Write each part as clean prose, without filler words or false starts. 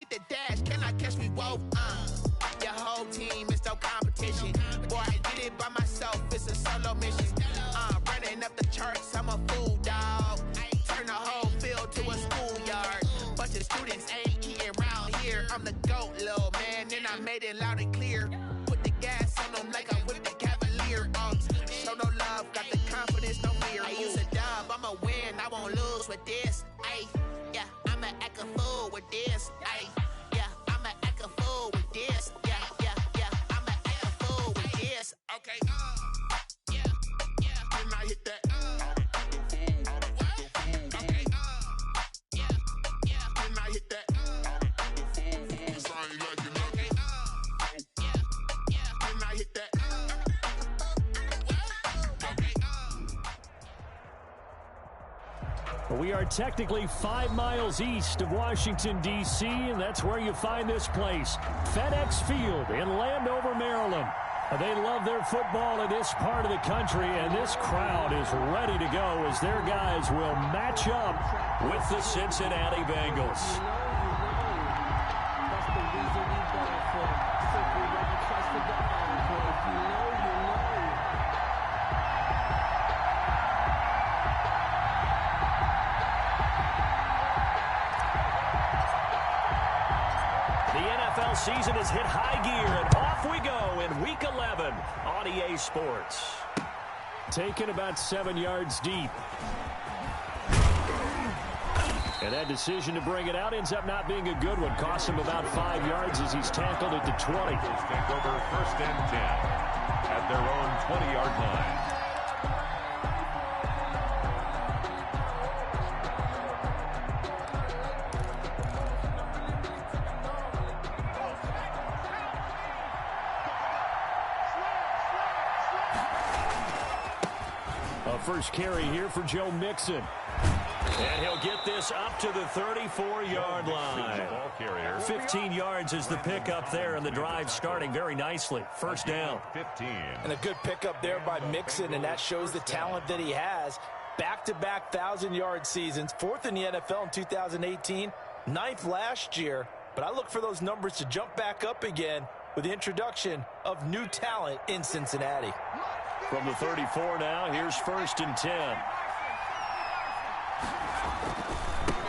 hit the dash, can I catch me? Whoa, your whole team is no competition. Boy, I did it by myself, it's a solo mission. Running up the charts, I'm a fool, dog. Turn the whole field to a schoolyard. Bunch of students ain't eating round here. I'm the GOAT, little man, and I made it loud and clear. Put the gas on them like I whipped the Cavalier. Show no love, got the confidence, no fear. I use a dub, I'ma win, I won't lose with this. Ay, yeah, I'ma act a fool with this. Ay, yeah, I'ma act a fool with this. Yeah, yeah, yeah, I'ma act a fool with this. Okay, yeah, yeah, can I hit that? We are technically 5 miles east of Washington, D.C., and that's where you find this place, FedEx Field in Landover, Maryland. They love their football in this part of the country, and this crowd is ready to go as their guys will match up with the Cincinnati Bengals. Season has hit high gear, and off we go in Week 11 on EA Sports. Taken about 7 yards deep. And that decision to bring it out ends up not being a good one. Costs him about 5 yards as he's tackled at the 20. Take over 1st and 10 at their own 20-yard line. First carry here for Joe Mixon. And he'll get this up to the 34-yard line. 15 yards is the pickup there, and the drive starting very nicely. First down. 15. And a good pickup there by Mixon, and that shows the talent that he has. Back-to-back 1,000-yard seasons, 4th in the NFL in 2018, 9th last year. But I look for those numbers to jump back up again with the introduction of new talent in Cincinnati. From the 34 now, here's 1st and 10.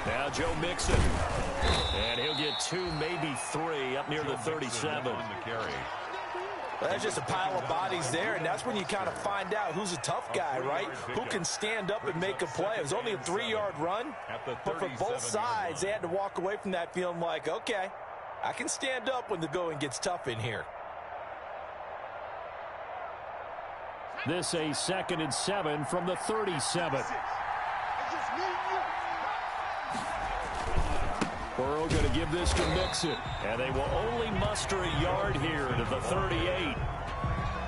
Now Joe Mixon. And he'll get 2, maybe 3 up near the 37. Well, that's just a pile of bodies there, and that's when you kind of find out who's a tough guy, right? Who can stand up and make a play. It was only a 3-yard run, but for both sides, they had to walk away from that feeling like, okay, I can stand up when the going gets tough in here. This a 2nd and 7 from the 37. Burrow going to give this to Mixon. And they will only muster a yard here to the 38.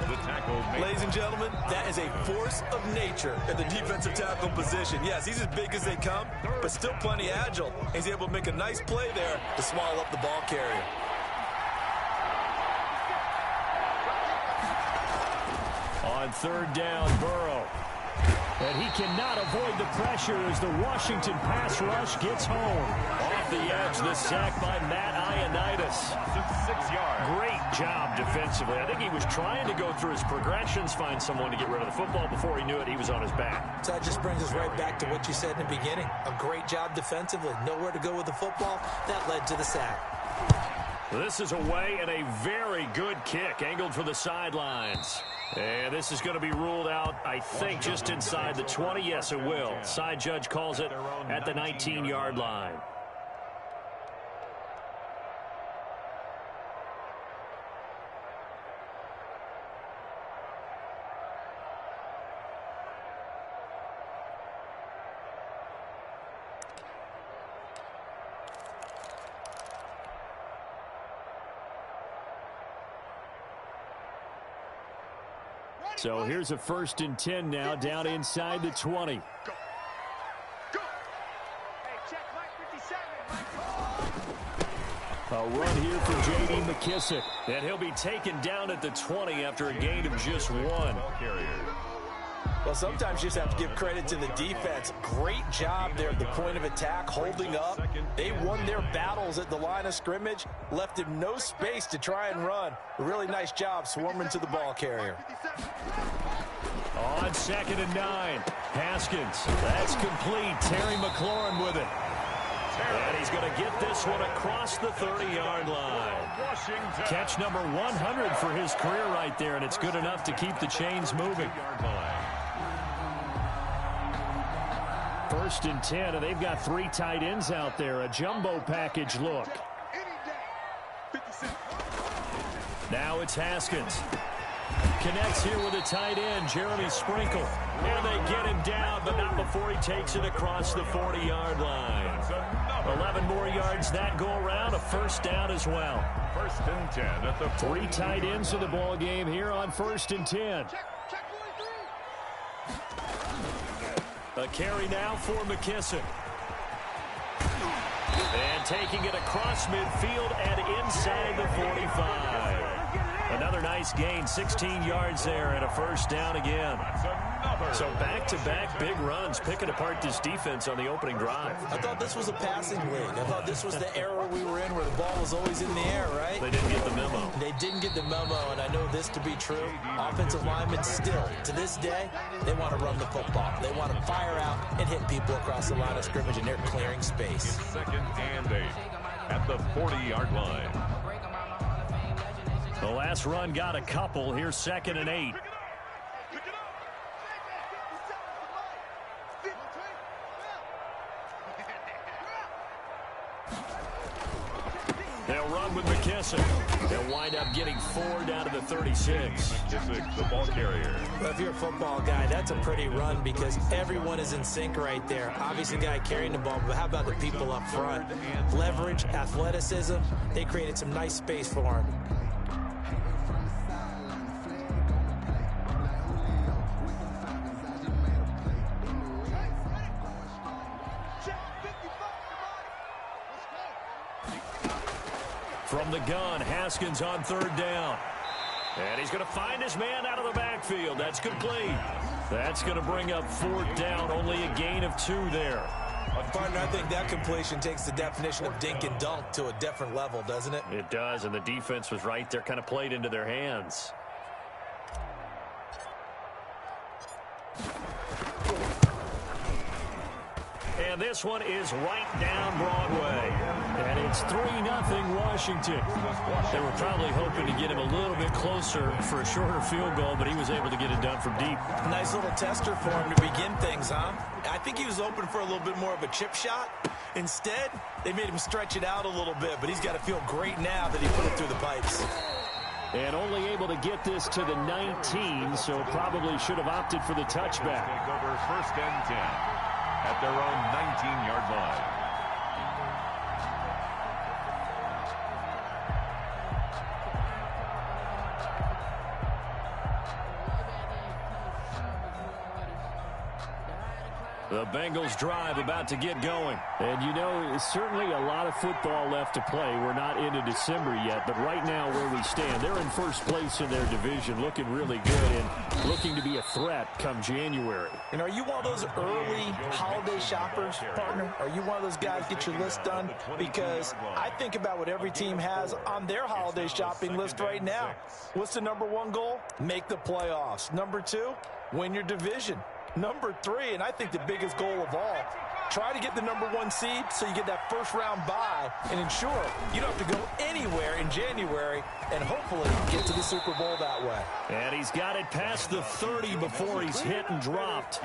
The tackle. Ladies and gentlemen, that is a force of nature in the defensive tackle position. Yes, he's as big as they come, but still plenty agile. He's able to make a nice play there to swallow up the ball carrier. On 3rd down, Burrow. And he cannot avoid the pressure as the Washington pass rush gets home. Off the edge, the sack by Matt Ioannidis. 6 yards. Great job defensively. I think he was trying to go through his progressions, find someone to get rid of the football. Before he knew it, he was on his back. So that just brings us right back to what you said in the beginning. A great job defensively. Nowhere to go with the football. That led to the sack. This is away and a very good kick angled for the sidelines. And this is going to be ruled out, I think, just inside the 20. Yes, it will. Side judge calls it at the 19-yard line. So here's a 1st and 10 now, down inside the 20. A run here for J.D. McKissick. And he'll be taken down at the 20 after a gain of just 1. Well, sometimes you just have to give credit to the defense. Great job there at the point of attack, holding up. They won their battles at the line of scrimmage, left him no space to try and run. A really nice job swarming to the ball carrier. On 2nd and 9, Haskins. That's complete. Terry McLaurin with it. And he's going to get this one across the 30-yard line. Catch number 100 for his career right there, and it's good enough to keep the chains moving. 1st and 10, and they've got 3 tight ends out there. A jumbo package look. Now it's Haskins. Connects here with a tight end, Jeremy Sprinkle. And they get him down, but not before he takes it across the 40-yard line. 11 more yards that go around, a 1st down as well. 1st and 10 at the 3 tight ends in the ball game here on 1st and 10. A carry now for McKissick. And taking it across midfield and inside the 45. Another nice gain, 16 yards there and a 1st down again. So back-to-back big runs, picking apart this defense on the opening drive. I thought this was a passing league. I thought this was the era we were in where the ball was always in the air, right? They didn't get the memo. They didn't get the memo, and I know this to be true. Offensive linemen still, to this day, they want to run the football. They want to fire out and hit people across the line of scrimmage, and they're clearing space. 2nd and 8 at the 40-yard line. The last run got a couple. Here's 2nd and 8. They'll run with McKissick. They'll wind up getting 4 down to the 36. McKissick, the ball carrier. Well, if you're a football guy, that's a pretty run because everyone is in sync right there. Obviously, the guy carrying the ball, but how about the people up front? Leverage, athleticism, they created some nice space for him. From the gun, Haskins on 3rd down. And he's going to find his man out of the backfield. That's complete. That's going to bring up 4th down. Only a gain of 2 there. Partner, I think that completion takes the definition of dink and dunk to a different level, doesn't it? It does, and the defense was right there, kind of played into their hands. And this one is right down Broadway. And it's 3-0 Washington. They were probably hoping to get him a little bit closer for a shorter field goal, but he was able to get it done from deep. Nice little tester for him to begin things, huh? I think he was open for a little bit more of a chip shot. Instead, they made him stretch it out a little bit, but he's got to feel great now that he put it through the pipes. And only able to get this to the 19, so probably should have opted for the touchback. Take over 1st and 10 at their own 19-yard line. The Bengals drive about to get going. And, you know, certainly a lot of football left to play. We're not into December yet, but right now where we stand, they're in 1st place in their division, looking really good and looking to be a threat come January. And are you one of those early holiday shoppers, partner? Are you one of those guys get your list done? Because I think about what every team has on their holiday shopping list right now. What's the #1 goal? Make the playoffs. #2, win your division. #3, and I think the biggest goal of all, try to get the #1 seed so you get that 1st-round bye and ensure you don't have to go anywhere in January and hopefully get to the Super Bowl that way. And he's got it past the 30 before he's hit and dropped.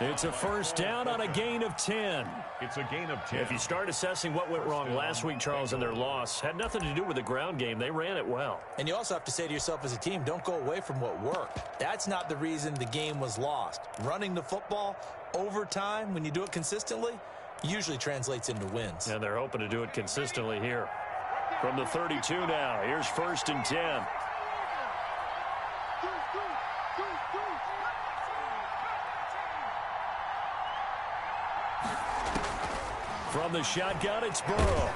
It's a 1st down on a gain of 10. It's a gain of 10. If you start assessing what went wrong last week, Charles, in their loss, had nothing to do with the ground game. They ran it well. And you also have to say to yourself as a team, don't go away from what worked. That's not the reason the game was lost. Running the football over time, when you do it consistently, usually translates into wins. And they're hoping to do it consistently here. From the 32 now, here's 1st and 10. From the shotgun, it's Burrow.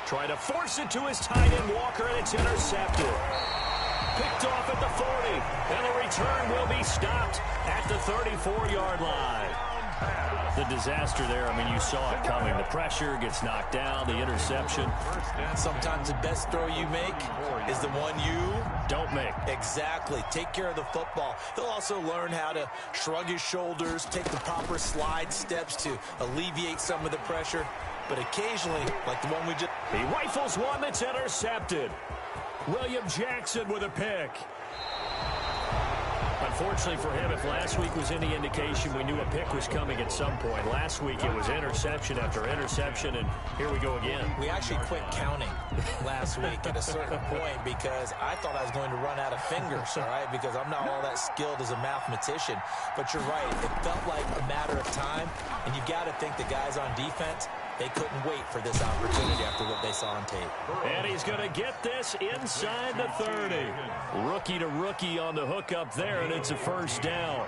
Trying to force it to his tight end, Walker, and it's intercepted. Picked off at the 40, and the return will be stopped at the 34-yard line. The disaster there, I mean, you saw it coming. The pressure gets knocked down, the interception. Sometimes the best throw you make is the one you don't make. Exactly. Take care of the football. He'll also learn how to shrug his shoulders, take the proper slide steps to alleviate some of the pressure. But occasionally, like the one we just... He rifles one that's intercepted. William Jackson with a pick. Unfortunately for him, if last week was any indication, we knew a pick was coming at some point. Last week it was interception after interception, and here we go again. We actually quit counting last week at a certain point because I thought I was going to run out of fingers, all right, because I'm not all that skilled as a mathematician. But you're right, it felt like a matter of time, and you've got to think the guys on defense, they couldn't wait for this opportunity after what they saw on tape. And he's going to get this inside the 30. Rookie to rookie on the hook up there, and it's a first down.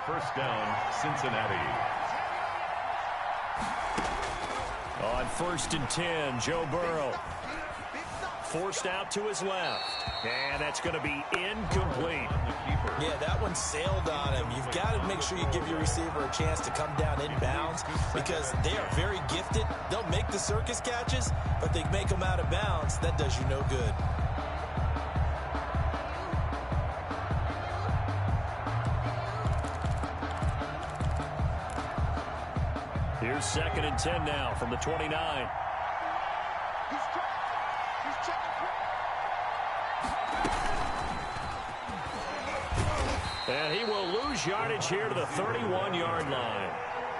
First down, Cincinnati. On 1st and 10, Joe Burrow. Forced out to his left. And that's going to be incomplete. Yeah, that one sailed on him. You've got to make sure you give your receiver a chance to come down inbounds because they are very gifted. They'll make the circus catches, but they make them out of bounds. That does you no good. Here's 2nd and 10 now from the 29. And he will lose yardage here to the 31-yard line.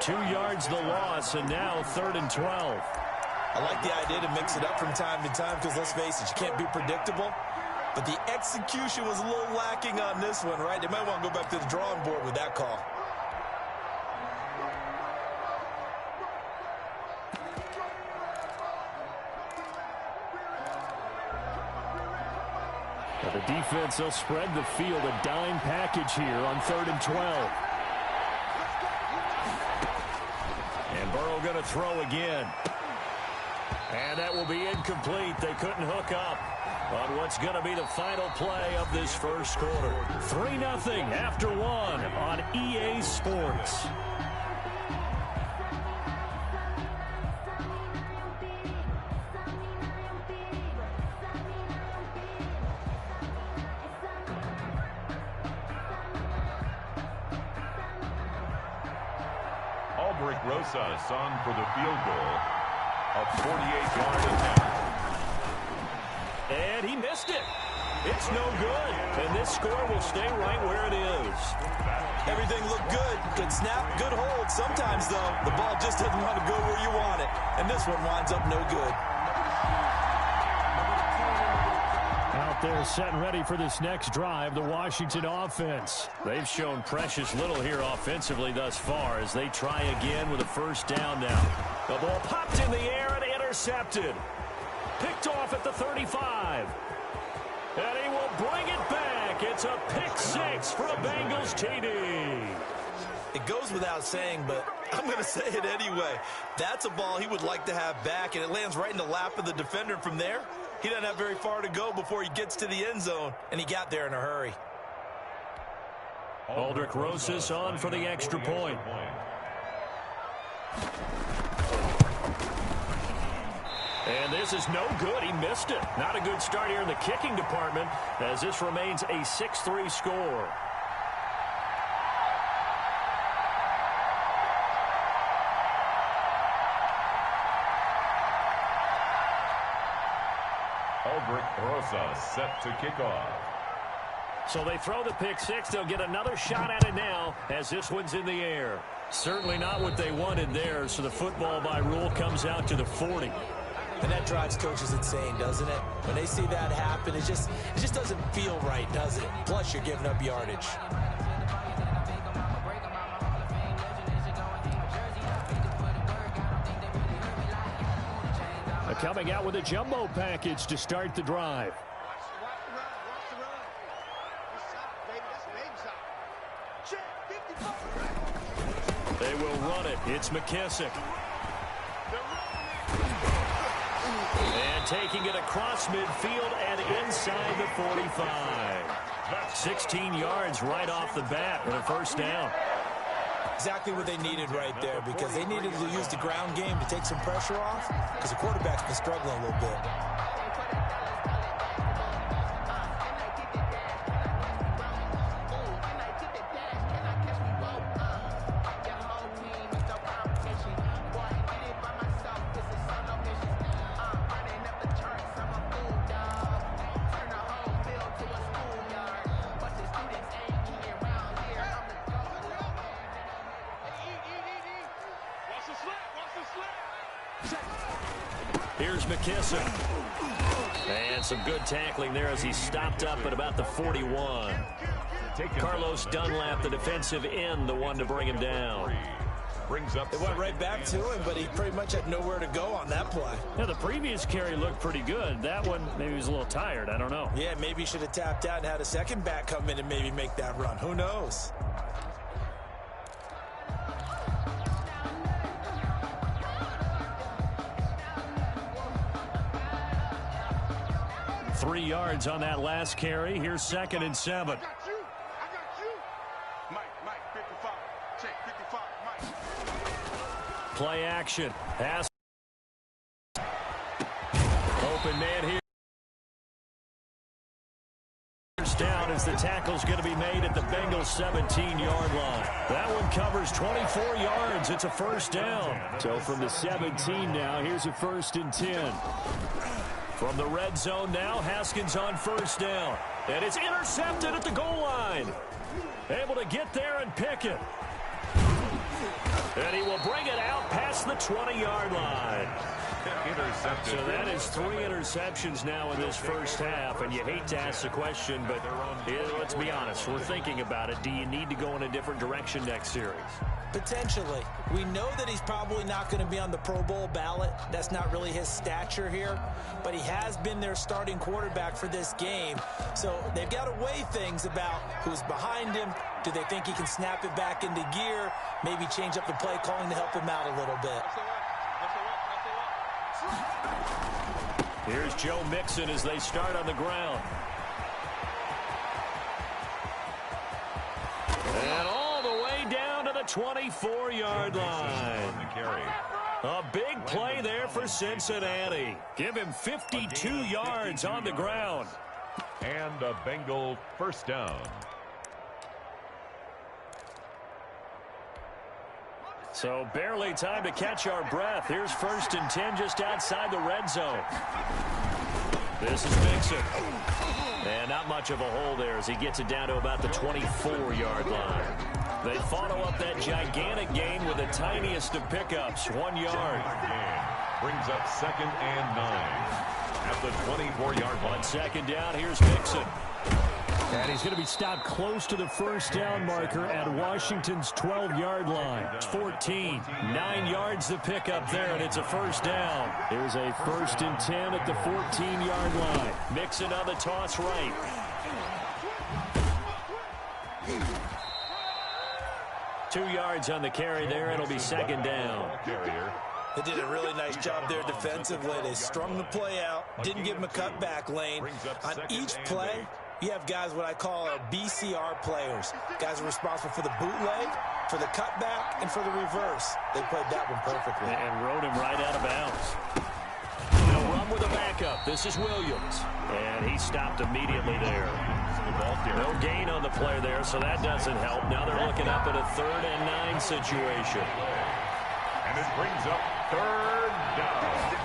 2 yards the loss, and now 3rd and 12. I like the idea to mix it up from time to time because, let's face it, you can't be predictable. But the execution was a little lacking on this one, right? They might want to go back to the drawing board with that call. The defense, they'll spread the field, a dime package here on 3rd and 12. And Burrow going to throw again. And that will be incomplete. They couldn't hook up on what's going to be the final play of this first quarter. 3-0 after 1 on EA Sports. Rosas on for the field goal, a 48-yard attempt. And he missed it. It's no good. And this score will stay right where it is. Everything looked good. Good snap, good hold. Sometimes, though, the ball just doesn't want to go where you want it. And this one winds up no good. Out there set and ready for this next drive, the Washington offense. They've shown precious little here offensively thus far as they try again with a first down now. The ball popped in the air and intercepted. Picked off at the 35. And he will bring it back. It's a pick 6 for a Bengals TD. It goes without saying, but I'm going to say it anyway. That's a ball he would like to have back, and it lands right in the lap of the defender from there. He doesn't have very far to go before he gets to the end zone, and he got there in a hurry. Aldrich Rosas on for the extra point. And this is no good. He missed it. Not a good start here in the kicking department as this remains a 6-3 score. Aldrich Rosas set to kick off. So they throw the pick 6. They'll get another shot at it now as this one's in the air. Certainly not what they wanted there, so the football by rule comes out to the 40. And that drives coaches insane, doesn't it? When they see that happen, it just doesn't feel right, does it? Plus, you're giving up yardage. Coming out with a jumbo package to start the drive. They will run it. It's McKissick. And taking it across midfield and inside the 45. 16 yards right off the bat and a first down. Exactly what they needed right there, because they needed to use the ground game to take some pressure off, because the quarterback's been struggling a little bit. Here's McKissick. And some good tackling there as he stopped up at about the 41. Carlos Dunlap, the defensive end, the one to bring him down. They went right back to him, but he pretty much had nowhere to go on that play. Yeah, the previous carry looked pretty good. That one, maybe he was a little tired. I don't know. Yeah, maybe he should have tapped out and had a second back come in and maybe make that run. Who knows? Three yards on that last carry. Here's 2nd and 7. I got you. Mike, 55. Check 55, Mike. Play action. Pass. Open man here. Down as the tackle's going to be made at the Bengals 17-yard line. That one covers 24 yards. It's a first down. So from the 17 now, here's a 1st and 10. From the red zone now, Haskins on first down. And it's intercepted at the goal line. Able to get there and pick it. And he will bring it out past the 20-yard line. Intercepted. So that is 3 interceptions now in this first half, and you hate to ask the question, but let's be honest, we're thinking about it. Do you need to go in a different direction next series? Potentially. We know that he's probably not going to be on the Pro Bowl ballot. That's not really his stature here, but he has been their starting quarterback for this game. So they've got to weigh things about who's behind him. Do they think he can snap it back into gear? Maybe change up the play calling to help him out a little bit. Here's Joe Mixon as they start on the ground. And all the way down to the 24-yard line. A big play there for Cincinnati. Give him 52 yards on the ground. And a Bengal first down. So barely time to catch our breath. Here's 1st and 10 just outside the red zone. This is Mixon. And not much of a hole there as he gets it down to about the 24-yard line. They follow up that gigantic gain with the tiniest of pickups, 1 yard. Brings up 2nd and 9 at the 24-yard line. On 2nd down, here's Mixon. And he's going to be stopped close to the first down marker at Washington's 12-yard line. It's 14. 9 yards to pick up there, and it's a first down. Here's a 1st and 10 at the 14-yard line. Mixon on the toss right. Two yards on the carry there. It'll be 2nd down. They did a really nice job there defensively. They strung the play out, didn't give him a cutback lane. On each play, you have guys what I call our BCR players. Guys are responsible for the bootleg, for the cutback, and for the reverse. They played that one perfectly. And rode him right out of bounds. They'll run with a backup. This is Williams. And he stopped immediately there. No gain on the play there, so that doesn't help. Now they're looking up at a 3rd and 9 situation. And it brings up 3rd down.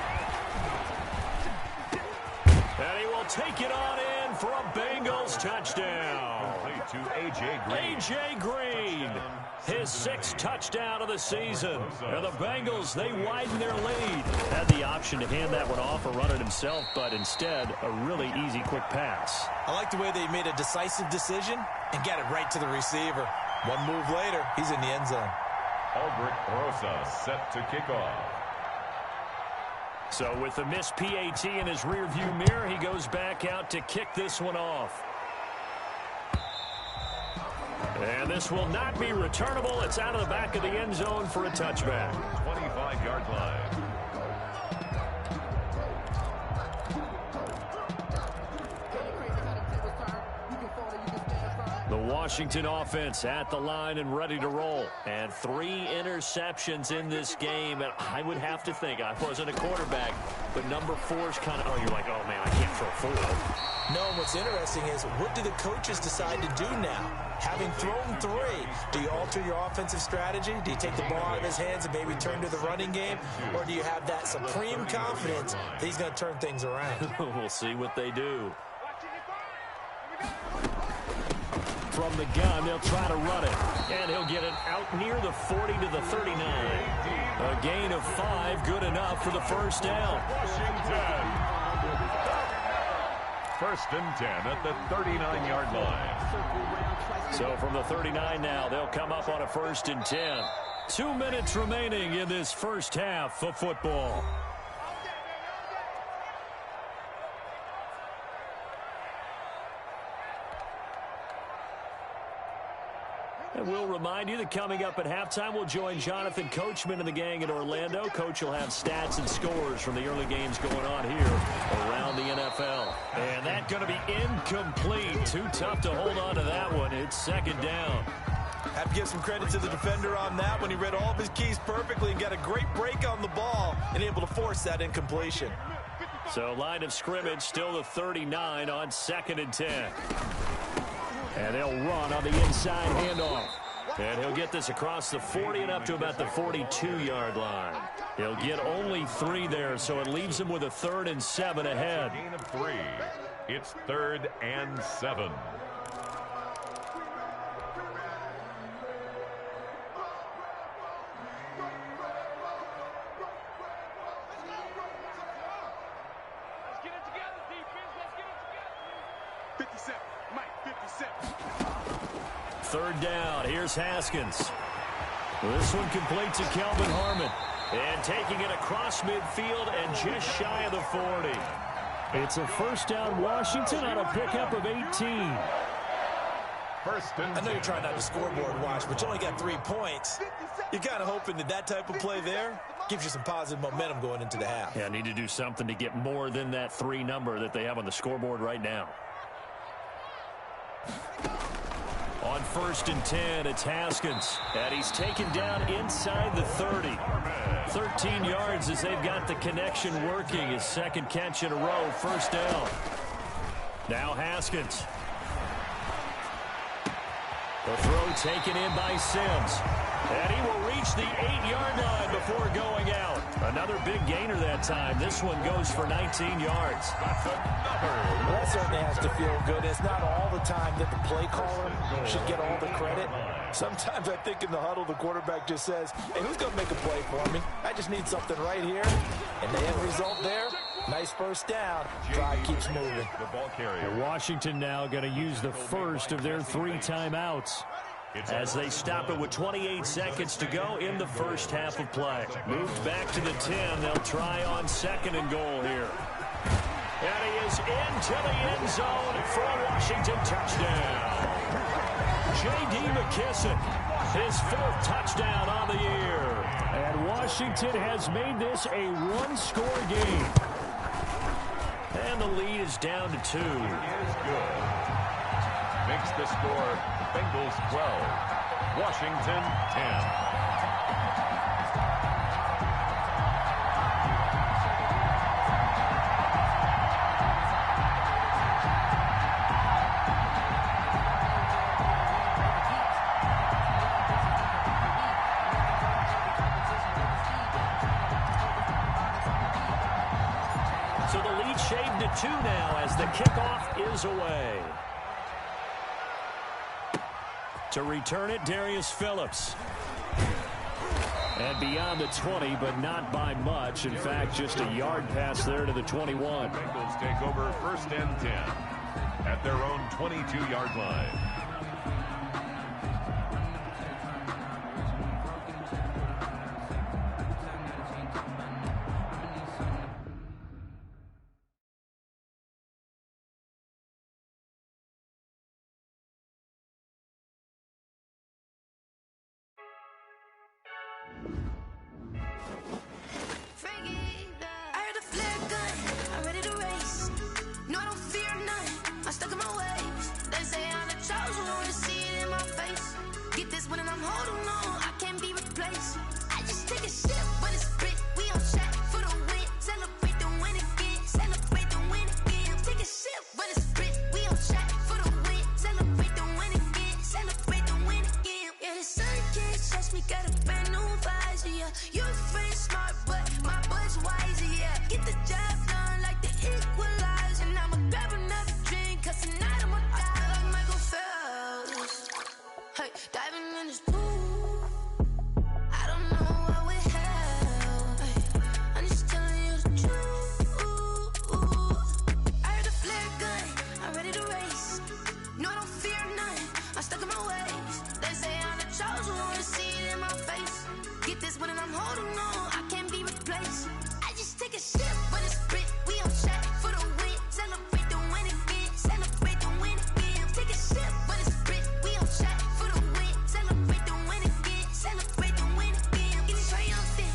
And he will take it on in for a Bengals touchdown. To A.J. Green. A.J. Green, his 6th touchdown of the season. And the Bengals, they widen their lead. Had the option to hand that one off or run it himself, but instead, a really easy, quick pass. I like the way they made a decisive decision and got it right to the receiver. One move later, he's in the end zone. Aldrich Rosa set to kick off. So with the missed PAT in his rearview mirror, he goes back out to kick this one off. And this will not be returnable. It's out of the back of the end zone for a touchback. 25-yard line. The Washington offense at the line and ready to roll. And 3 interceptions in this game. And I would have to think, I wasn't a quarterback, but number 4's kind of, you're like, oh, man, I can't throw 4. No, what's interesting is, what do the coaches decide to do now? Having thrown 3, do you alter your offensive strategy? Do you take the ball out of his hands and maybe turn to the running game? Or do you have that supreme confidence that he's going to turn things around? We'll see what they do. From the gun, they'll try to run it. And he'll get it out near the 40 to the 39. A gain of 5, good enough for the first down. Washington. First and 10 at the 39-yard line. So from the 39 now, they'll come up on a first and 10. 2 minutes remaining in this first half of football. And we'll remind you that coming up at halftime, we'll join Jonathan Coachman and the gang in Orlando. Coach will have stats and scores from the early games going on here around the NFL. And that's going to be incomplete. Too tough to hold on to that one. It's second down. Have to give some credit to the defender on that when he read all of his keys perfectly and got a great break on the ball and able to force that incompletion. So line of scrimmage still the 39 on second and 10. And they'll run on the inside handoff. And he'll get this across the 40 and up to about the 42-yard line. He'll get only 3 there, so it leaves him with a 3rd and 7 ahead. Gain of 3. It's 3rd and 7. Third down. Here's Haskins. This one completes to Kelvin Harmon. And taking it across midfield and just shy of the 40. It's a first down Washington on a pickup of 18. First and 10. I know you're trying not to scoreboard watch, but you only got 3 points. You're kind of hoping that that type of play there gives you some positive momentum going into the half. Yeah, need to do something to get more than that 3 number that they have on the scoreboard right now. On first and 10, it's Haskins. And he's taken down inside the 30. 13 yards as they've got the connection working. His second catch in a row, first down. Now Haskins. The throw taken in by Sims. And he will reach the 8-yard line before going out. Another big gainer that time. This one goes for 19 yards. That's another. Well, that certainly has to feel good. It's not all the time that the play caller should get all the credit. Sometimes I think in the huddle, the quarterback just says, hey, who's going to make a play for me? I just need something right here. And the end result there, nice first down. Drive keeps moving. The ball carrier. And Washington now going to use the first of their 3 timeouts as they stop it with 28 seconds to go in the first half of play. Moved back to the 10. They'll try on second and goal here. And he is into the end zone for a Washington touchdown. J.D. McKissick, his 4th touchdown on the year. And Washington has made this a 1-score game. And the lead is down to 2. Is good. Makes the score Bengals 12, Washington 10. So the lead shaved to 2 now as the kickoff is away. To return it, Darius Phillips. And beyond the 20, but not by much. In fact, just a yard pass there to the 21. Bengals take over first and 10 at their own 22-yard line. Stuck in my ways. They say I'm the chosen one to see. I'm holding on, I can't be replaced. I just take a sip when it's split. We on track for the win. Celebrate the win again. Celebrate the win again. Take a sip when it's split. We on track for the win. Celebrate the win again. Celebrate the win again. Yeah, the sun can't touch me. Got a brand new visor. Yeah, you're friend smart, but my bud's wiser. Yeah, get the job done like the equalizer. And I'ma grab another drink, 'cause tonight I'ma die like Michael Phelps. Hey, diving in this pool. I don't know what would help. Hey, I'm just telling you the truth. I heard a flare gun, I'm ready to race. No, I don't fear none, I'm stuck in my ways. They say I'm the chosen one, see it in my face. Get this one and I'm holding on, I can't be replaced. I just take a sip when it's split. We on track for the win. Celebrate the win again. Celebrate the win again. Take a sip when it's split. We on track for the win. Celebrate the win again. Celebrate the win again. Getting triumphant.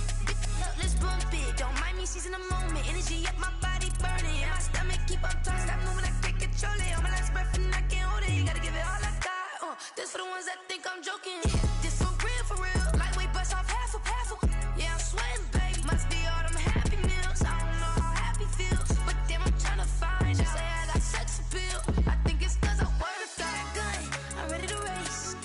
Let's bump it. Don't mind me seizing the moment. Energy up, my body burning. And my stomach keep on turning. Stop moving, I can't control it. On my last breath and I can't hold it. You gotta give it all I got. This for the ones that think I'm joking. This for real, for real. Lightweight bust off half a. Yeah, I'm sweating, baby. Must be all them happy meals. I don't know how happy feels, but damn, I'm trying to find out. Say I got sex appeal. I think it's 'cause I wear a fat gun. I'm ready to race.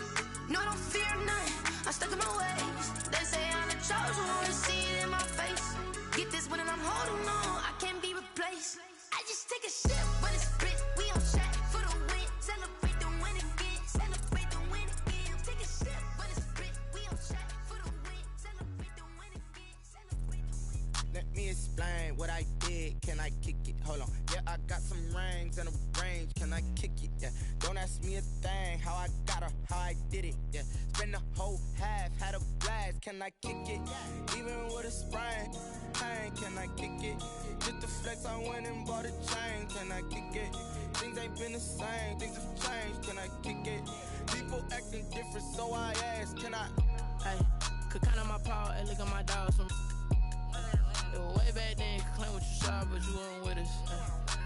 No, I don't fear none. I'm stuck in my ways. They say I'm the chosen one, see it in my face. Get this one and I'm holding on, I can't be replaced. I just take a sip when it's split. We on track for the win. Celebrate the win again. Celebrate the win again. Take a sip when it's split. We on track for the win. Celebrate the win again. Celebrate the win. Let me explain what I did. Can I kick it? Hold on. Yeah, I got some rings and a range. Can I kick it? Yeah. Don't ask me a thing. How I got her, how I did it. Yeah. Spend the whole half, had a blast. Can I kick it? Even with a sprain. Pain, can I kick it? Just the flex, I went and bought a chain. Can I kick it? Things ain't been the same. Things have changed. Can I kick it? People acting different, so I ask. Can I? Hey, could count on my power, and look at my dogs from. It was way back then, could claim what you saw, but you weren't with us.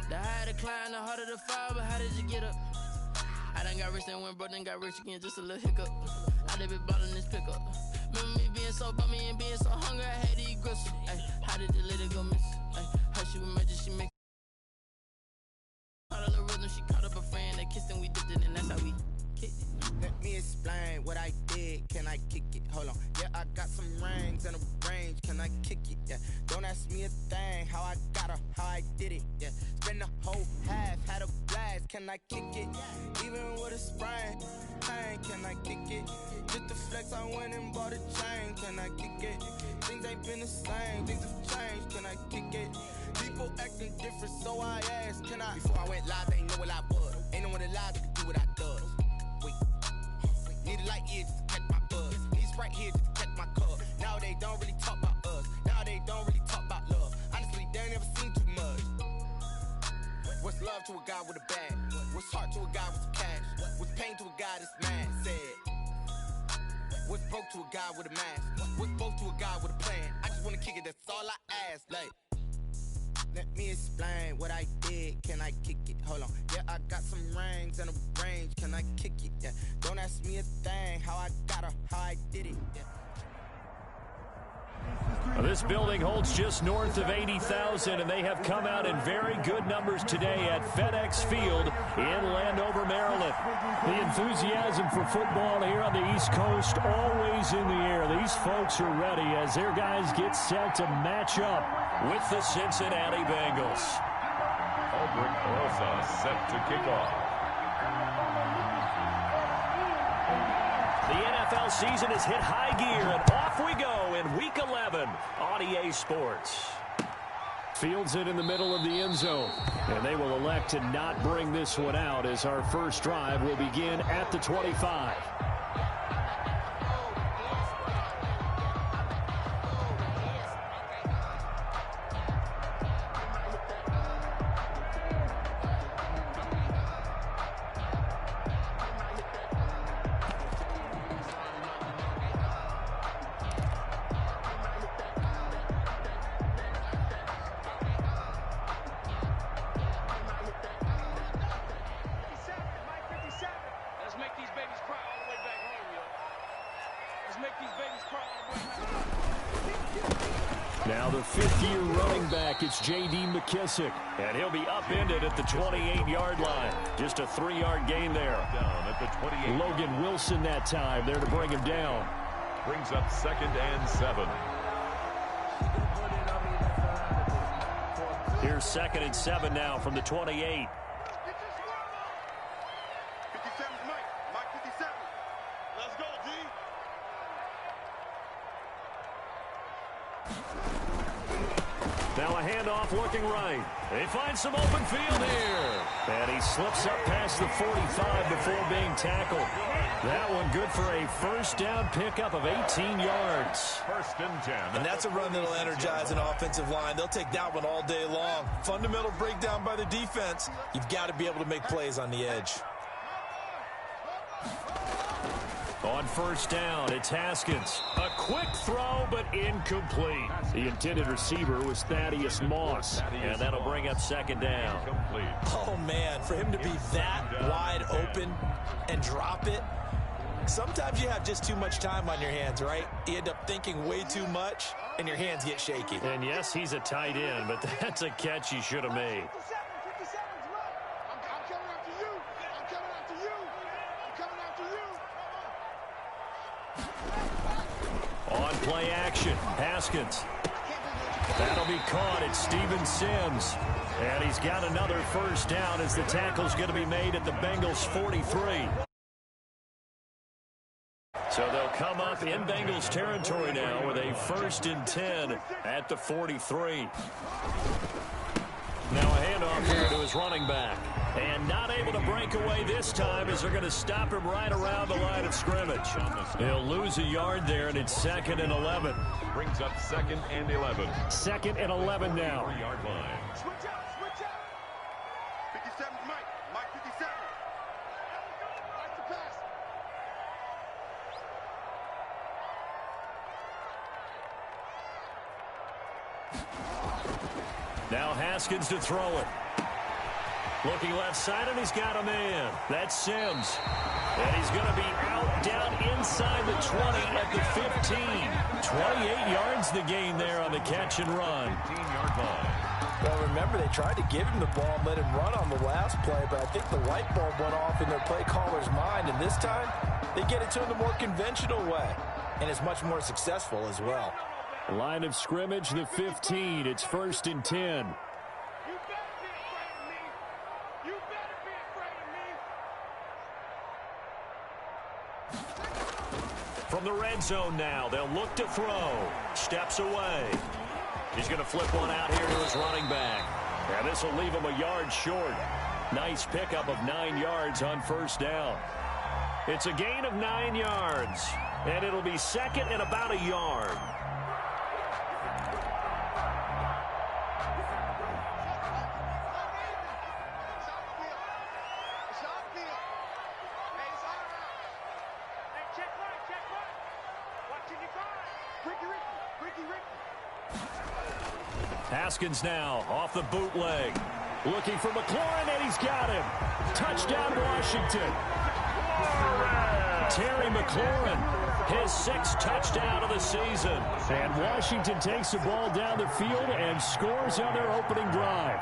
The higher the climb, the harder the fall, but how did you get up? I done got rich, then went broke, then got rich again, just a little hiccup. I done been ballin' this pickup. Remember me being so bummy and being so hungry, I had to eat gristle. Ay, how did the lady go miss? Ay, how she was magic, she make. Caught a little rhythm, she caught up a friend, they kissed and we dipped it, and that's how we kicked it. Let me explain what I did. Can I kick it? Hold on. Yeah, I got some rings and a range. Can I kick it? Yeah. Don't ask me a thing. How I got her, how I did it. Yeah. Spend the whole half, had a blast. Can I kick it? Even with a sprain. Pain, can I kick it? Just the flex, I went and bought a chain. Can I kick it? Things ain't been the same. Things have changed. Can I kick it? People acting different, so I asked. Can I? Before I went live, they ain't know what I was. Ain't no one alive that could do what I does. Need a light here just to catch my buzz. Need Sprite here just to catch my cup. Now they don't really talk about us. Now they don't really talk about love. Honestly, they ain't never seen too much. What's love to a guy with a bag? What's heart to a guy with some cash? What's pain to a guy that's mad? Said. What's broke to a guy with a mask? What's both to a guy with a plan? I just wanna kick it, that's all I ask. Like, let me explain what I did. Can I kick it? Hold on. Yeah, I got some rings and a range. Can I kick it? Yeah. Don't ask me a thing. How I got her, how I did it. Yeah. This building holds just north of 80,000, and they have come out in very good numbers today at FedEx Field in Landover, Maryland. The enthusiasm for football here on the East Coast always in the air. These folks are ready as their guys get set to match up with the Cincinnati Bengals. Aldrich Rosa set to kick off. The NFL season has hit high gear, and off we go in Week 11 on EA Sports. Fields it in the middle of the end zone, and they will elect to not bring this one out as our first drive will begin at the 25. Let's make these babies cry. Now the fifth-year running back, it's J.D. McKissick. And he'll be upended at the 28-yard line. Just a 3-yard gain there. Down at the 28. Logan Wilson that time there to bring him down. Brings up 2nd and 7. Here's 2nd and 7 now from the 28. 57's Mike. Mike 57. Let's go, D. Now a handoff looking right. They find some open field here. And he slips up past the 45 before being tackled. That one good for a first down pickup of 18 yards. 1st and 10. And that's a run that'll energize an offensive line. They'll take that one all day long. Fundamental breakdown by the defense. You've got to be able to make plays on the edge. On first down, it's Haskins. A quick throw, but incomplete. The intended receiver was Thaddeus Moss, and that'll bring up 2nd down. Oh, man, for him to be that wide open and drop it, sometimes you have just too much time on your hands, right? You end up thinking way too much, and your hands get shaky. And yes, he's a tight end, but that's a catch he should have made. On play action, Haskins. That'll be caught. It's Steven Sims. And he's got another first down as the tackle's going to be made at the Bengals 43. So they'll come up in Bengals territory now with a 1st and 10 at the 43. Now a handoff here to his running back. And not able to break away this time as they're going to stop him right around the line of scrimmage. He'll lose a yard there, and it's 2nd and 11. Brings up 2nd and 11. 2nd and 11 now. 3-yard line. Switch out, switch out. 57's Mike. Mike 57. Watch the pass. Now Haskins to throw it. Looking left side, and he's got a man. That's Sims. And he's going to be out down inside the 20 at the 15. 28 yards the gain there on the catch and run. 15-yard line. Well, remember, they tried to give him the ball and let him run on the last play, but I think the light bulb went off in their play caller's mind, and this time they get it to him the more conventional way, and it's much more successful as well. Line of scrimmage, the 15. It's 1st and 10. From the red zone now, they'll look to throw. Steps away. He's going to flip one out here to his running back. And this will leave him a yard short. Nice pickup of 9 yards on first down. It's a gain of 9 yards. And it'll be 2nd and about a yard. Haskins now off the bootleg. Looking for McLaurin, and he's got him. Touchdown, Washington. Terry McLaurin, his 6th touchdown of the season. And Washington takes the ball down the field and scores on their opening drive.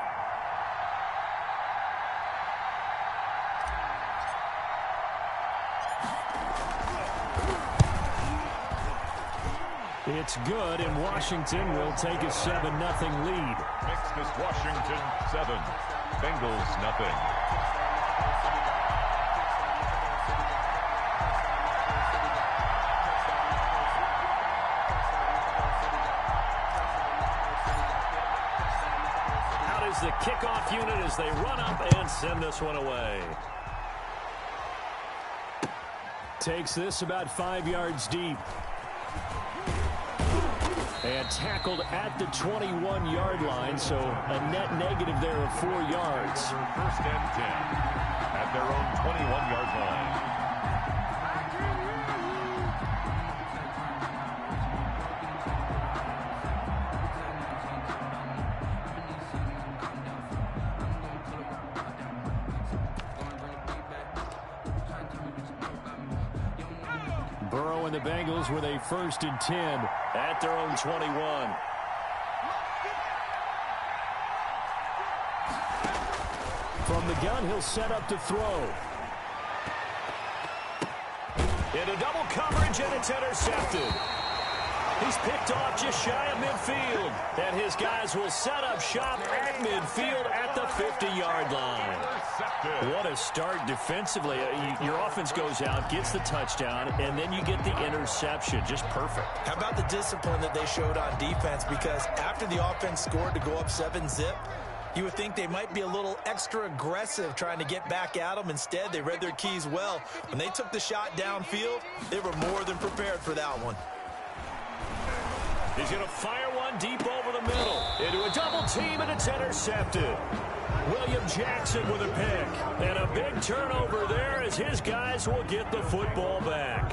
It's good, and Washington will take a 7-0 lead. Next is Washington 7, Bengals nothing. Out is the kickoff unit as they run up and send this one away. Takes this about 5 yards deep. And tackled at the 21-yard line, so a net negative there of 4 yards. 1st and 10 at their own 21-yard line. Burrow and the Bengals with a 1st and 10 at their own 21. From the gun, he'll set up to throw. Into double coverage, and it's intercepted. He's picked off just shy of midfield. And his guys will set up shop at midfield at the 50-yard line. What a start defensively. Your offense goes out, gets the touchdown, and then you get the interception. Just perfect. How about the discipline that they showed on defense? Because after the offense scored to go up 7-zip, you would think they might be a little extra aggressive trying to get back at them. Instead, they read their keys well. When they took the shot downfield, they were more than prepared for that one. He's going to fire one deep over the middle. Into a double team, and it's intercepted. William Jackson with a pick. And a big turnover there as his guys will get the football back.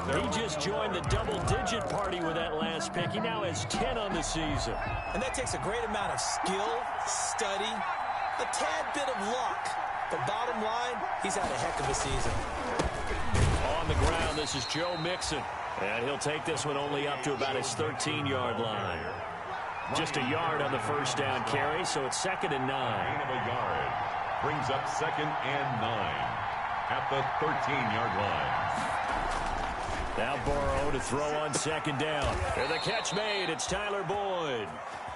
He just joined the double-digit party with that last pick. He now has 10 on the season. And that takes a great amount of skill, study, a tad bit of luck. But bottom line, he's had a heck of a season. On the ground, this is Joe Mixon. And he'll take this one only up to about his 13-yard line. Just a yard on the first down carry, so it's 2nd and 9. Gain of a yard brings up 2nd and 9 at the 13-yard line. Now Burrow to throw on 2nd down. And the catch made. It's Tyler Boyd.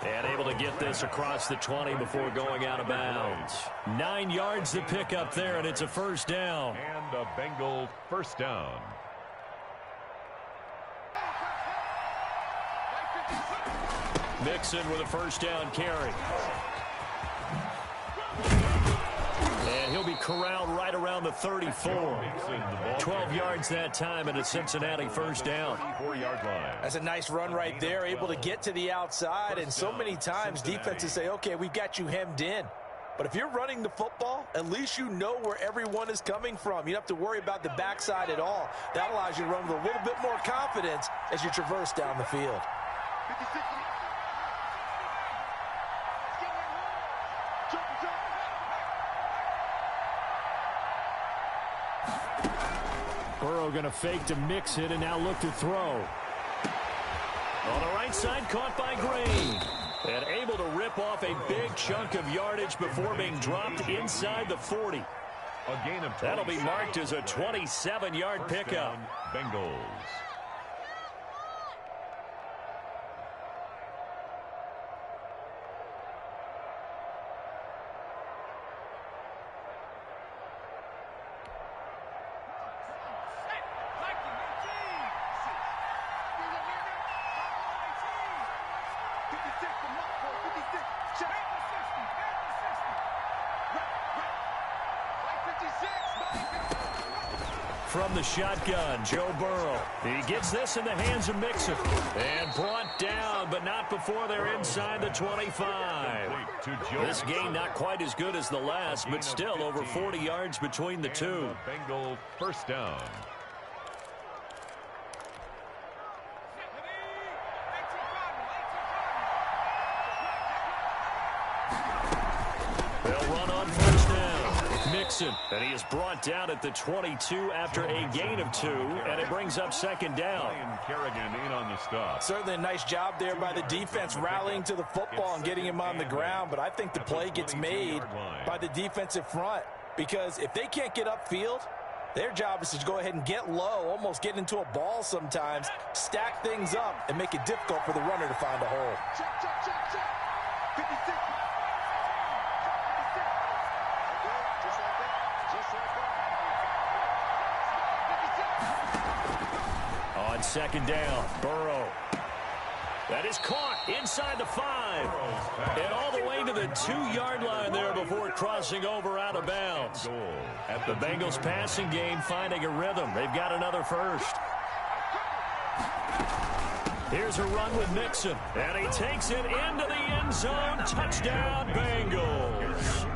And able to get this across the 20 before going out of bounds. 9 yards to pick up there, and it's a 1st down. And a Bengal 1st down. Mixon with a 1st down carry. And he'll be corralled right around the 34. 12 yards that time, and a Cincinnati 1st down. 4-yard line. That's a nice run right there, able to get to the outside. And so many times defenses say, okay, we've got you hemmed in. But if you're running the football, at least you know where everyone is coming from. You don't have to worry about the backside at all. That allows you to run with a little bit more confidence as you traverse down the field. 56. Burrow going to fake to mix it and now look to throw. On the right side, caught by Green. And able to rip off a big chunk of yardage before being dropped inside the 40. A gain of 20. That'll be marked as a 27-yard pickup. Bengals. From the shotgun, Joe Burrow. He gets this in the hands of Mixon. And brought down, but not before they're inside the 25. This game not quite as good as the last, but still over 40 yards between the two. Bengal 1st down. They'll run on 1st down. Mixon, and he is brought down at the 22 after a gain of 2, and it brings up 2nd down. Kerrigan in on the stop. Certainly a nice job there by the defense rallying to the football and getting him on the ground, but I think the play gets made by the defensive front because if they can't get upfield, their job is to go ahead and get low, almost get into a ball sometimes, stack things up, and make it difficult for the runner to find a hole. Check, check, check, check. 56. On 2nd down, Burrow. That is caught inside the 5. And all the way to the 2-yard line there before crossing over out of bounds. The Bengals passing game finding a rhythm. They've got another 1st. Here's a run with Mixon. And he takes it into the end zone. Touchdown, Bengals.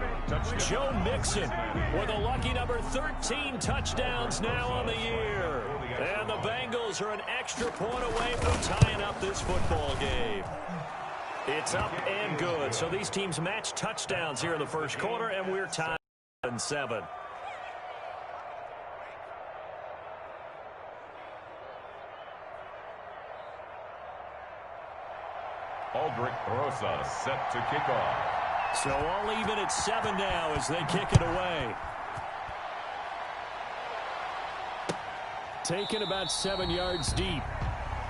Joe Mixon with a lucky number 13 touchdowns now on the year. And the Bengals are an extra point away from tying up this football game. It's up and good. So these teams match touchdowns here in the 1st quarter, and we're tied at 7. Aldrich Rosa set to kick off. So all even at 7 now as they kick it away. Taken about 7 yards deep.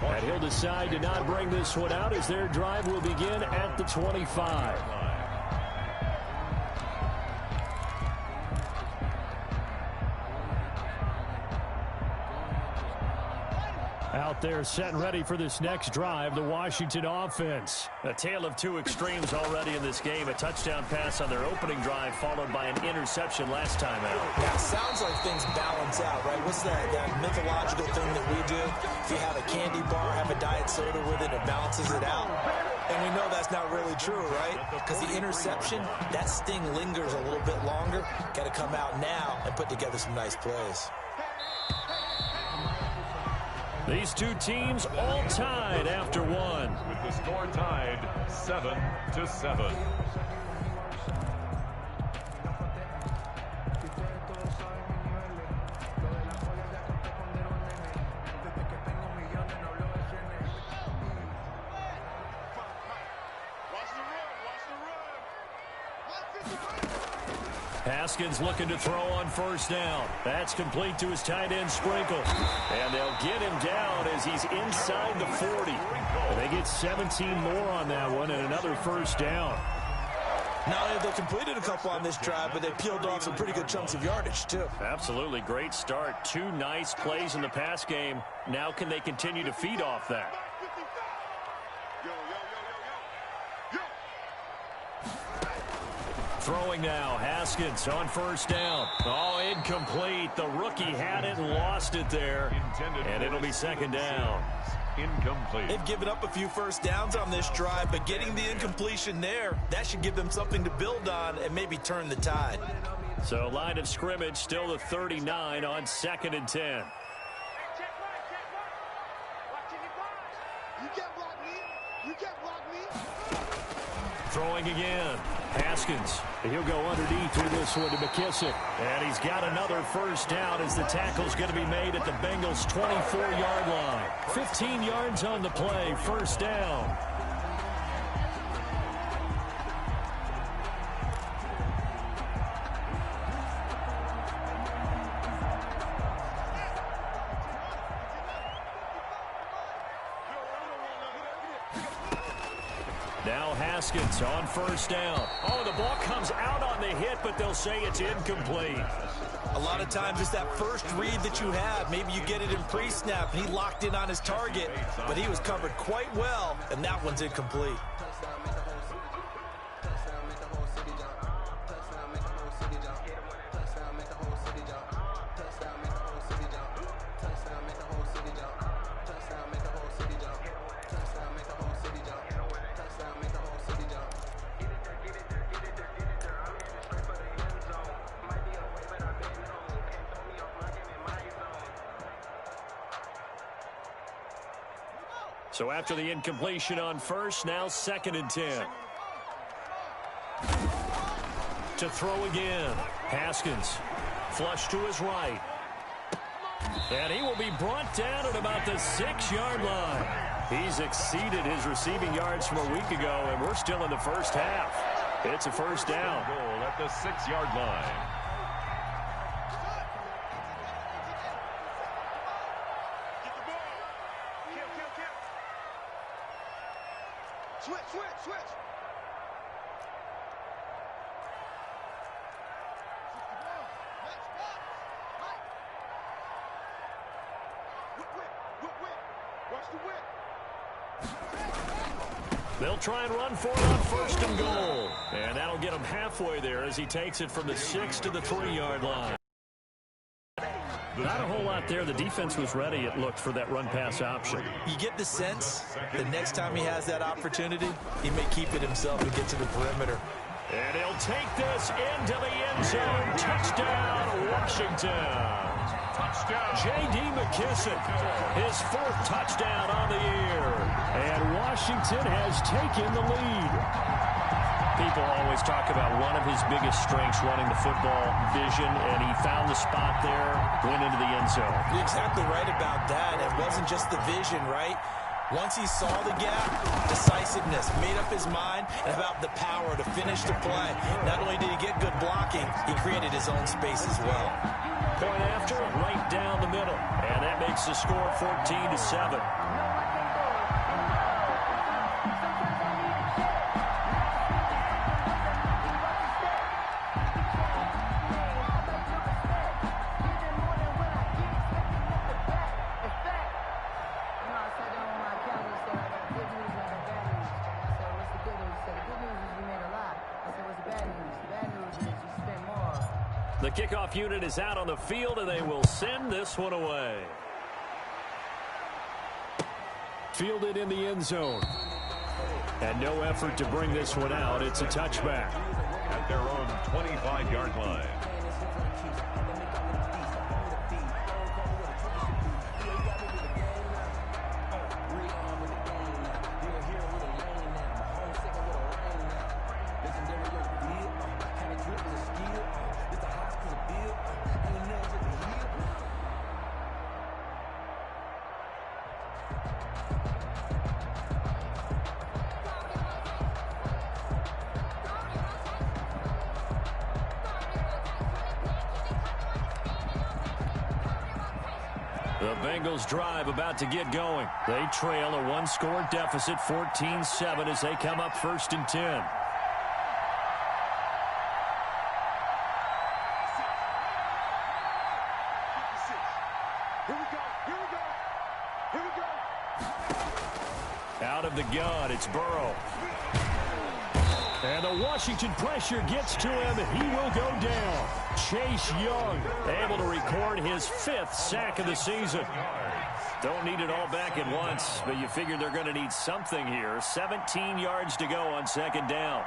And he'll decide to not bring this one out as their drive will begin at the 25. Out there set and ready for this next drive, the Washington offense. A tale of two extremes already in this game. A touchdown pass on their opening drive followed by an interception last time out. Yeah, it sounds like things balance out, right? What's that mythological thing that we do? If you have a candy bar, have a diet soda with it, it balances it out. And we know that's not really true, right? Because the interception, that sting lingers a little bit longer. Got to come out now and put together some nice plays. These two teams all tied after one. With the score tied 7-7. Haskins looking to throw on first down. That's complete to his tight end, Sprinkle. And they'll get him down as he's inside the 40. And they get 17 more on that one and another first down. Not only have they completed a couple on this drive, but they peeled off some pretty good chunks of yardage, too. Absolutely. Great start. 2 nice plays in the pass game. Now can they continue to feed off that? Throwing now, Haskins on first down. Oh, incomplete. The rookie had it and lost it there. And it'll be second down. Incomplete. They've given up a few first downs on this drive, but getting the incompletion there, that should give them something to build on and maybe turn the tide. So line of scrimmage still the 39 on 2nd and 10. You can't block me. You can't block me. Throwing again. Haskins. He'll go underneath with this one to McKissick. And he's got another first down as the tackle's going to be made at the Bengals' 24-yard line. 15 yards on the play. First down. Now Haskins on first down. Oh, the ball comes out on the hit, but they'll say it's incomplete. A lot of times it's that first read that you have. Maybe you get it in pre-snap, and he locked in on his target, but he was covered quite well, and that one's incomplete. So after the incompletion on first, now 2nd and 10. To throw again. Haskins. Flush to his right. And he will be brought down at about the 6-yard line. He's exceeded his receiving yards from a week ago, and we're still in the first half. It's a first down. Goal at the 6-yard line. Switch. Watch the whip. They'll try and run for it on first and goal. And that'll get him halfway there as he takes it from the 6 to the 3-yard line. Not a whole lot there. The defense was ready, it looked, for that run-pass option. You get the sense that next time he has that opportunity, he may keep it himself and get to the perimeter. And he'll take this into the end zone. Touchdown, Washington. Touchdown. J.D. McKissick, his 4th touchdown on the year. And Washington has taken the lead. People always talk about one of his biggest strengths running the football, vision, and he found the spot there, went into the end zone. You're exactly right about that. It wasn't just the vision, right? Once he saw the gap, decisiveness, made up his mind, and about the power to finish the play. Not only did he get good blocking, he created his own space as well. Point after, right down the middle. And that makes the score 14-7. The kickoff unit is out on the field, and they will send this one away. Fielded in the end zone. And no effort to bring this one out. It's a touchback. At their own 25-yard line. The Bengals drive about to get going. They trail a one-score deficit, 14-7, as they come up 1st and 10. Out of the gun, it's Burrow. And the Washington pressure gets to him, and he will go down. Chase Young able to record his 5th sack of the season. Don't need it all back at once, but you figure they're going to need something here. 17 yards to go on 2nd down.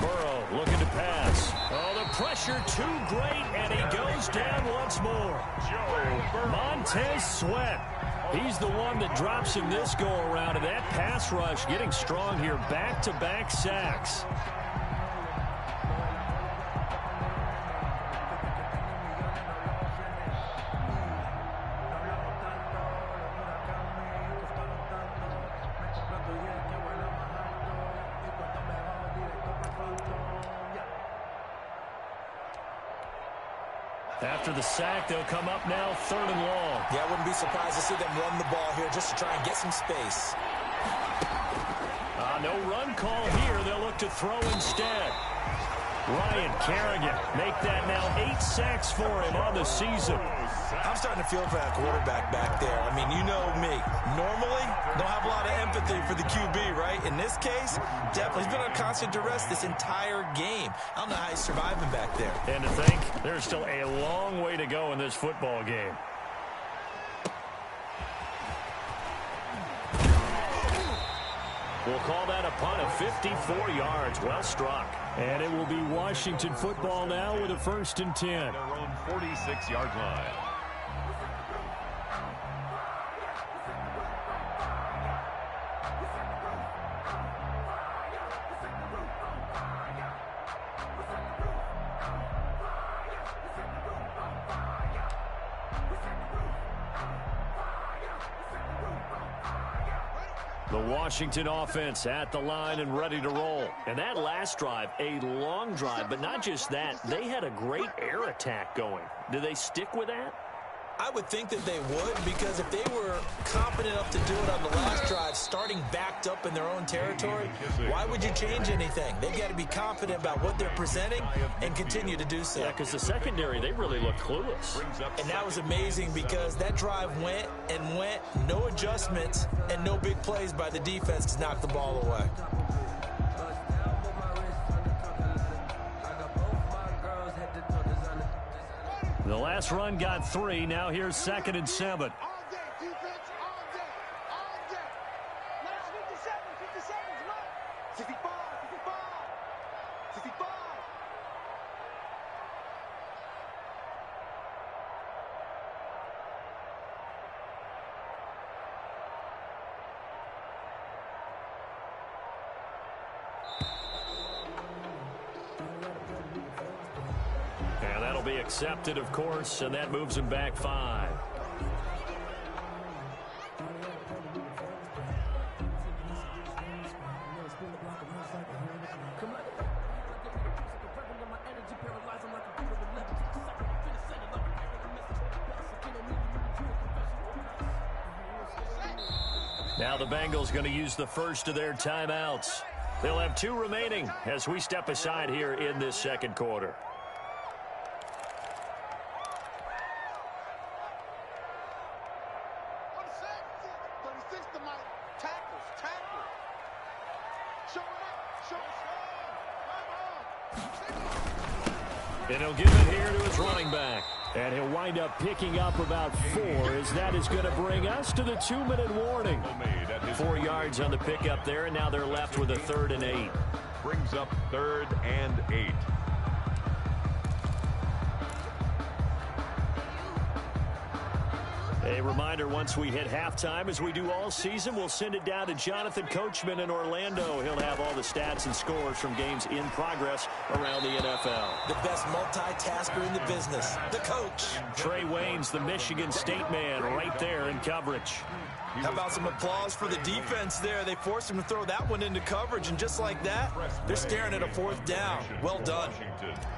Burrow looking to pass. Oh, the pressure too great, and he goes down once more. Montez Sweat. He's the one that drops him this go-around, and that pass rush getting strong here. Back-to-back sacks. After the sack, they'll come up now 3rd and long. Yeah, I wouldn't be surprised to see them run the ball here just to try and get some space. No run call here. They'll look to throw instead. Ryan Kerrigan make that now 8 sacks for him on the season. I'm starting to feel for that quarterback back there. I mean, you know me. Normally, don't have a lot of empathy for the QB, right? In this case, definitely. He's been on constant duress this entire game. I don't know how he's surviving back there. And to think, there's still a long way to go in this football game. We'll call that a punt of 54 yards. Well struck. And it will be Washington football now with a 1st and 10. Their own 46-yard line. The Washington offense at the line and ready to roll. And that last drive, a long drive, but not just that. They had a great air attack going. Do they stick with that? I would think that they would, because if they were confident enough to do it on the last drive, starting backed up in their own territory, why would you change anything? They've got to be confident about what they're presenting and continue to do so. Yeah, because the secondary, they really looked clueless. And that was amazing because that drive went and went, no adjustments and no big plays by the defense to knock the ball away. The last run got 3. Now here's 2nd and 7. be accepted, of course, and that moves him back 5. Now the Bengals going to use the first of their timeouts. They'll have 2 remaining as we step aside here in this second quarter. And he'll give it here to his running back. And he'll wind up picking up about 4 as that is going to bring us to the 2-minute warning. 4 yards on the pickup there, and now they're left with a 3rd and 8. Brings up 3rd and 8. A reminder, once we hit halftime, as we do all season, we'll send it down to Jonathan Coachman in Orlando. He'll have all the stats and scores from games in progress around the NFL. The best multitasker in the business, the coach. Trey Waynes, the Michigan State man, right there in coverage. How about some applause for the defense there? They forced him to throw that one into coverage, and just like that, they're staring at a 4th down. Well done.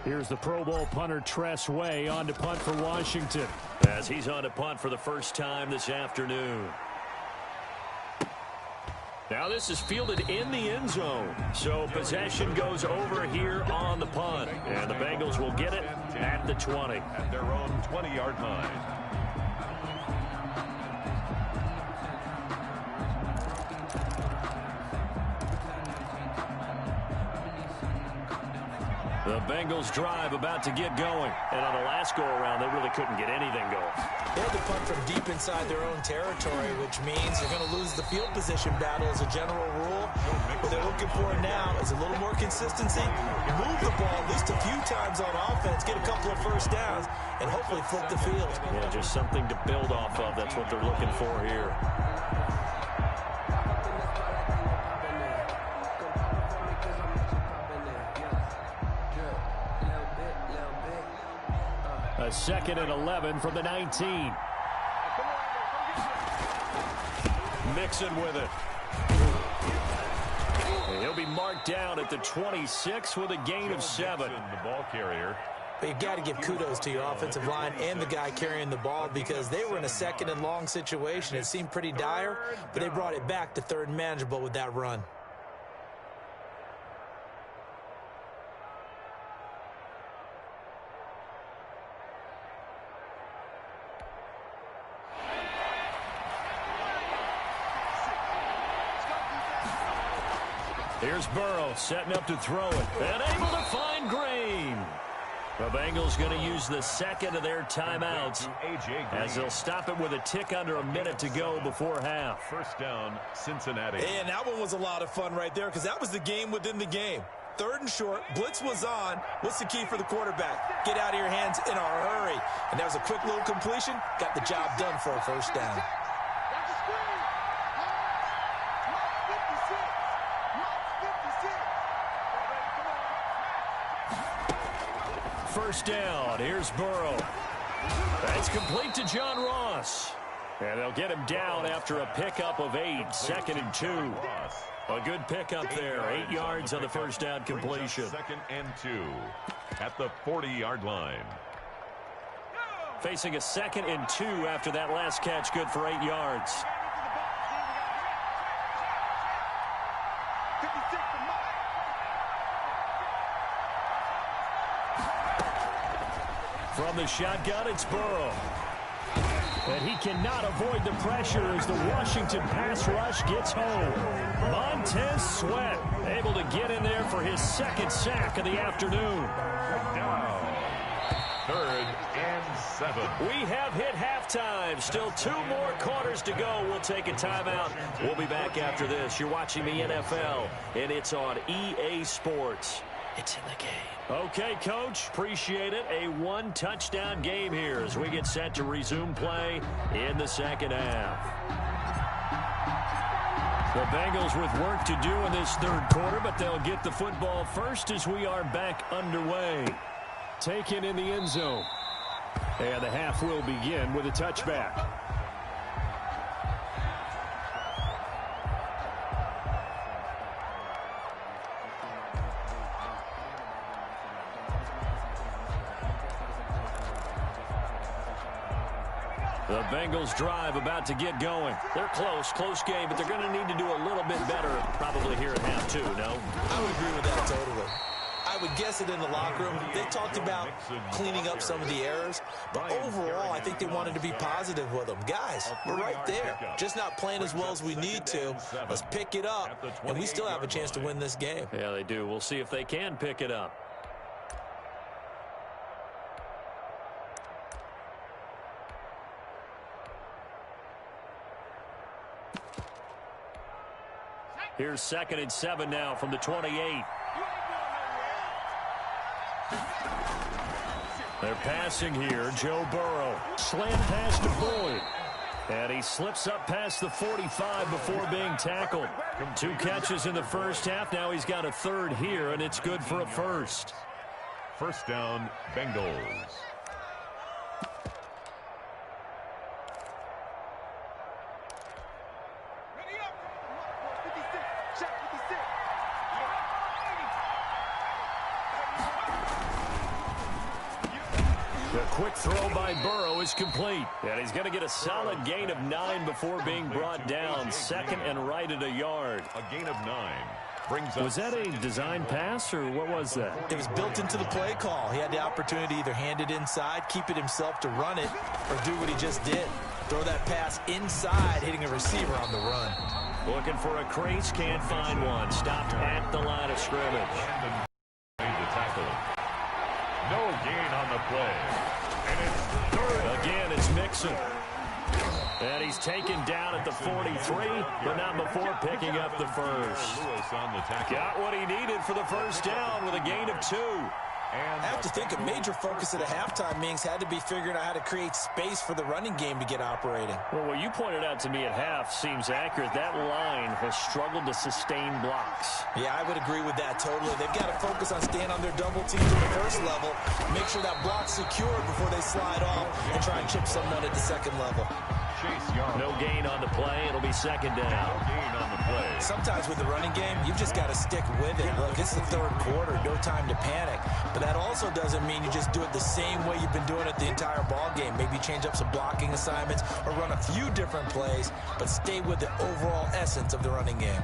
Here's the Pro Bowl punter Tress Way on to punt for Washington, as he's on to punt for the first time this afternoon. Now this is fielded in the end zone, so possession goes over here on the punt, and the Bengals will get it at the 20. At their own 20-yard line. The Bengals drive about to get going. And on the last go-around, they really couldn't get anything going. They had to punt from deep inside their own territory, which means they're going to lose the field position battle as a general rule. What they're looking for now is a little more consistency, move the ball at least a few times on offense, get a couple of first downs, and hopefully flip the field. Yeah, just something to build off of. That's what they're looking for here. A 2nd and 11 from the 19. Mixon with it. And he'll be marked down at the 26 with a gain of 7. The ball carrier. But you've got to give kudos to your offensive line and the guy carrying the ball, because they were in a 2nd and long situation. It seemed pretty dire, but they brought it back to 3rd and manageable with that run. Here's Burrow setting up to throw it, and able to find Green. The Bengals going to use the 2nd of their timeouts as they'll stop it with a tick under a minute to go before half. First down, Cincinnati. And that one was a lot of fun right there, because that was the game within the game. 3rd and short, blitz was on. What's the key for the quarterback? Get out of your hands in a hurry. And that was a quick little completion. Got the job done for a first down. First down. Here's Burrow. That's complete to John Ross. And they'll get him down after a pickup of 8. 2nd and 2. A good pickup there. 8 yards on the first down completion. 2nd and 2 at the 40-yard line. Facing a 2nd and 2 after that last catch. Good for 8 yards. From the shotgun, it's Burrow. And he cannot avoid the pressure as the Washington pass rush gets home. Montez Sweat able to get in there for his 2nd sack of the afternoon. Down. 3rd and 7. We have hit halftime. Still 2 more quarters to go. We'll take a timeout. We'll be back after this. You're watching the NFL, and it's on EA Sports. It's in the game. Okay, Coach. Appreciate it. A 1-touchdown game here as we get set to resume play in the 2nd half. The Bengals with work to do in this 3rd quarter, but they'll get the football first as we are back underway. taken in the end zone. And the half will begin with a touchback. The Bengals drive about to get going. They're close game, but they're going to need to do a little bit better probably here at half two, no? I would agree with that totally. I would guess it in the locker room. They talked about cleaning up some of the errors, but overall, I think they wanted to be positive with them. Guys, we're right there. Just not playing as well as we need to. Let's pick it up, and we still have a chance to win this game. Yeah, they do. We'll see if they can pick it up. Here's 2nd and 7 now from the 28. They're passing here. Joe Burrow. Slant pass to Boyd. And he slips up past the 45 before being tackled. 2 catches in the first half. Now he's got a third here, and it's good for a first. First down, Bengals. The quick throw by Burrow is complete. And he's going to get a solid gain of 9 before being brought down. 2nd and right at a yard. A gain of 9. Brings up. Was that a design pass, or what was that? It was built into the play call. He had the opportunity to either hand it inside, keep it himself to run it, or do what he just did. Throw that pass inside, hitting a receiver on the run. Looking for a crease, can't find one. Stopped at the line of scrimmage. No gain on the play. And it's third. Again, it's Mixon. And he's taken down at the 43, but not before picking up the first. Got what he needed for the first down with a gain of 2. I have to think a major focus at a halftime means had to be figuring out how to create space for the running game to get operating. Well, what you pointed out to me at half seems accurate. That line has struggled to sustain blocks. Yeah, I would agree with that totally. They've got to focus on staying on their double teams at the first level, make sure that block's secured before they slide off, and try and chip someone at the second level. No gain on the play. It'll be 2nd down. No gain on the play. Sometimes with the running game, you've just got to stick with it. Look, it's the third quarter. No time to panic. But that also doesn't mean you just do it the same way you've been doing it the entire ball game. Maybe change up some blocking assignments or run a few different plays, but stay with the overall essence of the running game.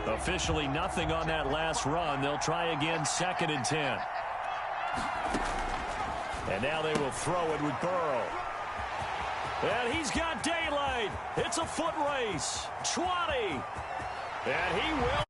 Officially nothing on that last run. They'll try again, 2nd and 10. And now they will throw it with Burrow. And he's got daylight. It's a foot race. 20. And he will